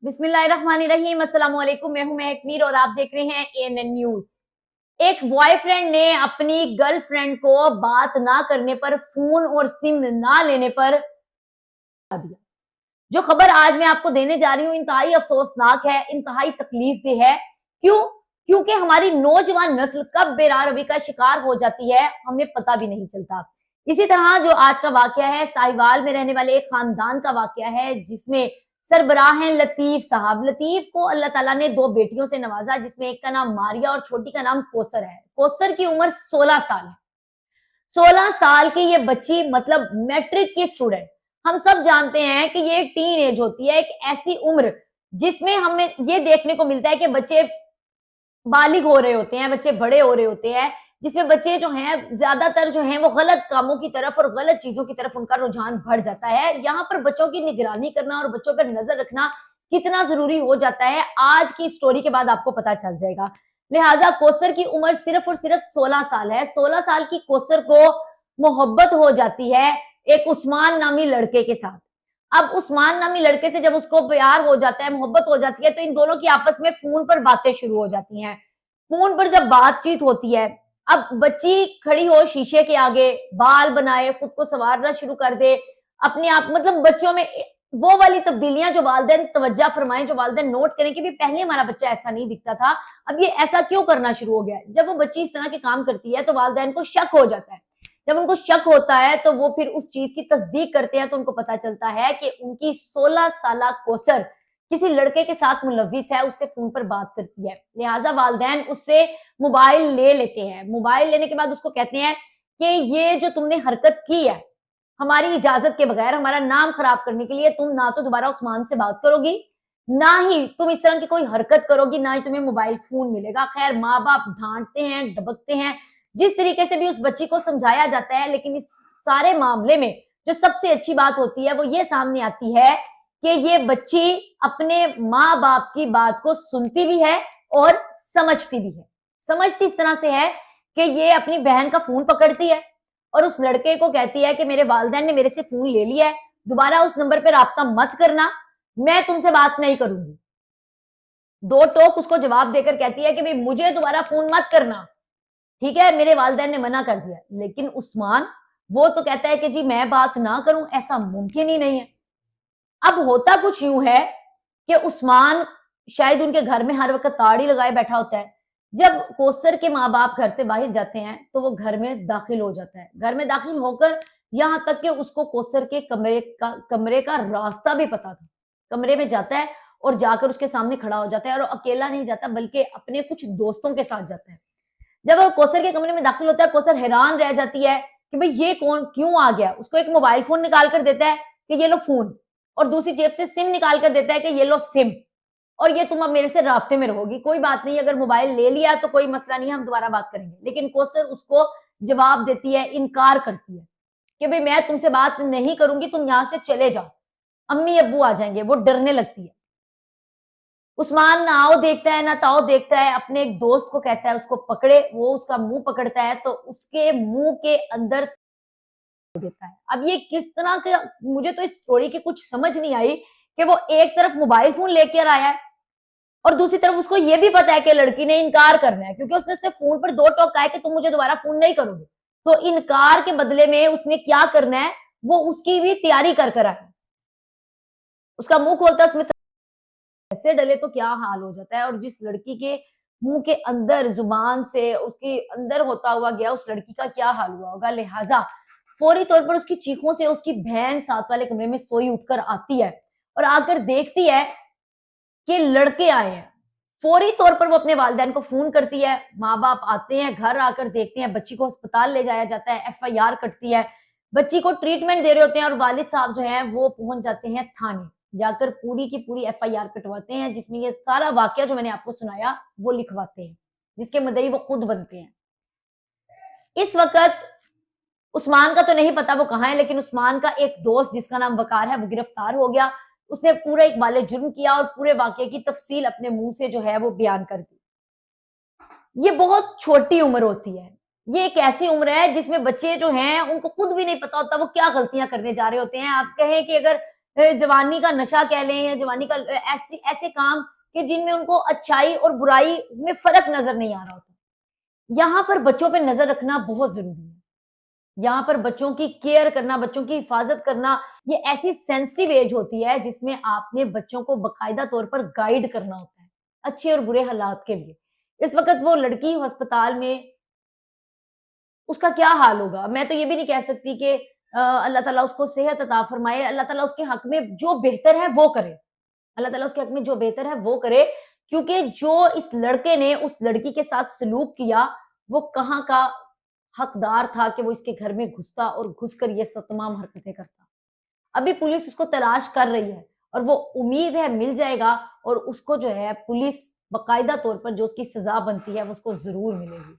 बिस्मिल्लाहिर्रहमानिर्रहीम। अस्सलाम वालेकुम। मैं हूं महक मीर और आप देख रहे हैं एएनएन न्यूज। एक बॉयफ्रेंड ने अपनी गर्लफ्रेंड को बात ना करने पर, फोन और सिम ना लेने पर दिया। जो खबर आज मैं आपको देने जा रही हूँ इंतहाई अफसोसनाक है, इंतहाई तकलीफ दे है। क्यों? क्योंकि हमारी नौजवान नस्ल कब बेरारवी का शिकार हो जाती है हमें पता भी नहीं चलता। इसी तरह जो आज का वाकया है साहिवाल में रहने वाले एक खानदान का वाकया है, जिसमें सरबराह हैं लतीफ साहब। लतीफ को अल्लाह ताला ने दो बेटियों से नवाजा, जिसमें एक का नाम मारिया और छोटी का नाम कोसर है। कोसर की उम्र 16 साल है। 16 साल की ये बच्ची मतलब मैट्रिक की स्टूडेंट। हम सब जानते हैं कि ये एक टीन एज होती है, एक ऐसी उम्र जिसमें हमें ये देखने को मिलता है कि बच्चे बालिग हो रहे होते हैं, बच्चे बड़े हो रहे होते हैं, जिसमें बच्चे जो हैं ज्यादातर जो हैं वो गलत कामों की तरफ और गलत चीजों की तरफ उनका रुझान बढ़ जाता है। यहाँ पर बच्चों की निगरानी करना और बच्चों पर नजर रखना कितना जरूरी हो जाता है, आज की स्टोरी के बाद आपको पता चल जाएगा। लिहाजा कोसर की उम्र सिर्फ और सिर्फ 16 साल है। 16 साल की कोसर को मोहब्बत हो जाती है एक उस्मान नामी लड़के के साथ। अब उस्मान नामी लड़के से जब उसको प्यार हो जाता है, मोहब्बत हो जाती है, तो इन दोनों की आपस में फोन पर बातें शुरू हो जाती हैं। फोन पर जब बातचीत होती है, अब बच्ची खड़ी हो शीशे के आगे, बाल बनाए, खुद को संवारना शुरू कर दे, अपने आप मतलब बच्चों में वो वाली तब्दीलियां जो वालिदैन तवज्जो फरमाएं, जो वालिदैन नोट करें कि भी पहले हमारा बच्चा ऐसा नहीं दिखता था, अब ये ऐसा क्यों करना शुरू हो गया। जब वो बच्ची इस तरह के काम करती है तो वालिदैन को शक हो जाता है। जब उनको शक होता है तो वो फिर उस चीज की तस्दीक करते हैं, तो उनको पता चलता है कि उनकी 16 साल कोसर किसी लड़के के साथ मुलविस है, उससे फोन पर बात करती है। लिहाजा वालिदैन उससे मोबाइल ले लेते हैं। मोबाइल लेने के बाद उसको कहते हैं कि ये जो तुमने हरकत की है हमारी इजाजत के बगैर, हमारा नाम खराब करने के लिए, तुम ना तो दोबारा उस्मान से बात करोगी, ना ही तुम इस तरह की कोई हरकत करोगी, ना ही तुम्हें मोबाइल फोन मिलेगा। खैर माँ बाप डांटते हैं, डबकते हैं, जिस तरीके से भी उस बच्ची को समझाया जाता है, लेकिन इस सारे मामले में जो सबसे अच्छी बात होती है वो ये सामने आती है कि ये बच्ची अपने माँ बाप की बात को सुनती भी है और समझती भी है। समझती इस तरह से है कि ये अपनी बहन का फोन पकड़ती है और उस लड़के को कहती है कि मेरे वालिदैन ने मेरे से फोन ले लिया है, दोबारा उस नंबर पर राब्ता मत करना, मैं तुमसे बात नहीं करूंगी। दो टोक उसको जवाब देकर कहती है कि भाई मुझे दोबारा फोन मत करना, ठीक है, मेरे वालिदैन ने मना कर दिया। लेकिन उस्मान वो तो कहता है कि जी मैं बात ना करूं, ऐसा मुमकिन ही नहीं है। अब होता कुछ यूं है कि उस्मान शायद उनके घर में हर वक्त ताड़ी लगाए बैठा होता है। जब कोसर के माँ बाप घर से बाहर जाते हैं तो वो घर में दाखिल हो जाता है। घर में दाखिल होकर यहाँ तक कि उसको कोसर के कमरे का रास्ता भी पता था। कमरे में जाता है और जाकर उसके सामने खड़ा हो जाता है, और अकेला नहीं जाता बल्कि अपने कुछ दोस्तों के साथ जाता है। जब वो कोसर के कमरे में दाखिल होता है, कोसर हैरान रह जाती है कि भाई ये कौन, क्यों आ गया। उसको एक मोबाइल फोन निकाल कर देता है कि ये लो फोन, और दूसरी जेब से सिम निकाल कर देता है कि ये लो सिम, और ये तुम अब मेरे से राब्ते में रहोगी, कोई बात नहीं, अगर मोबाइल ले लिया तो कोई मसला नहीं है, हम दोबारा बात करेंगे। लेकिन कोसर उसको जवाब देती है, इनकार करती है कि भाई मैं तुमसे बात नहीं करूंगी, तुम यहां से चले जाओ, अम्मी अब्बू आ जाएंगे। वो डरने लगती है। उस्मान ना आओ देखता है ना ताओ देखता है, अपने एक दोस्त को कहता है उसको पकड़े, वो उसका मुंह पकड़ता है तो उसके मुंह के अंदर देता है। अब ये किस तरह का, मुझे तो इस स्टोरी की कुछ समझ नहीं आई कि वो एक तरफ मोबाइल फोन लेकर आया है और दूसरी तरफ उसको ये भी पता है कि लड़की ने इनकार करना है, क्योंकि उसने उसके फोन पर दो टोक कहा है कि तुम मुझे दोबारा फोन नहीं करोगे। तो इनकार के बदले में उसने क्या करना है वो उसकी भी तैयारी कर कर आया। उसका मुंह खोलता है, उसमें ऐसे डले तो क्या हाल हो जाता है। और जिस लड़की के मुंह के अंदर जुबान से उसके अंदर होता हुआ गया, उस लड़की का क्या हाल हुआ होगा। लिहाजा फौरी तौर पर उसकी चीखों से उसकी बहन साथ वाले कमरे में सोई उठकर आती है और आकर देखती है कि लड़के आए हैं। फौरी तौर पर वो अपने वालिदैन को फोन करती है, माँ बाप आते हैं, घर आकर देखते हैं, बच्ची को अस्पताल ले जाया जाता है, एफआईआर कटती है, बच्ची को ट्रीटमेंट दे रहे होते हैं और वालिद साहब जो हैं वो पहुंच जाते हैं थाने, जाकर पूरी की पूरी एफआईआर कटवाते हैं, जिसमें ये सारा वाकया जो मैंने आपको सुनाया वो लिखवाते हैं, जिसके मुद्दई वो खुद बनते हैं। इस वक्त उस्मान का तो नहीं पता वो कहाँ है, लेकिन उस्मान का एक दोस्त जिसका नाम वकार है वो गिरफ्तार हो गया। उसने पूरा एक बाले जुर्म किया और पूरे वाकये की तफसील अपने मुंह से जो है वो बयान कर दी। ये बहुत छोटी उम्र होती है, ये एक ऐसी उम्र है जिसमें बच्चे जो हैं उनको खुद भी नहीं पता होता वो क्या गलतियां करने जा रहे होते हैं। आप कहें कि अगर जवानी का नशा कह लें या जवानी का ऐसे ऐसे काम कि जिनमें उनको अच्छाई और बुराई में फ़र्क नज़र नहीं आ रहा होता। यहाँ पर बच्चों पे नज़र रखना बहुत ज़रूरी है। यहाँ पर बच्चों की केयर करना, बच्चों की हिफाज़त करना, ये ऐसी सेंसिटिव एज होती है जिसमें आपने बच्चों को बाकायदा तौर पर गाइड करना होता है, अच्छे और बुरे हालात के लिए। इस वक़्त वो लड़की अस्पताल में, उसका क्या हाल होगा? मैं तो ये भी नहीं कह सकती कि अल्लाह ताला उसको सेहत अता फ़रमाए, अल्लाह ताला उसके हक़ में जो बेहतर है वो करे। अल्लाह ताला उसके हक़ में जो बेहतर है वो करे, क्योंकि जो इस लड़के ने उस लड़की के साथ सलूक किया, वो कहाँ का हकदार था कि वो इसके घर में घुसता और घुसकर ये तमाम हरकतें करता। अभी पुलिस उसको तलाश कर रही है और वो उम्मीद है मिल जाएगा और उसको जो है पुलिस बाकायदा तौर पर जो उसकी सज़ा बनती है, वो उसको ज़रूर मिलेगी।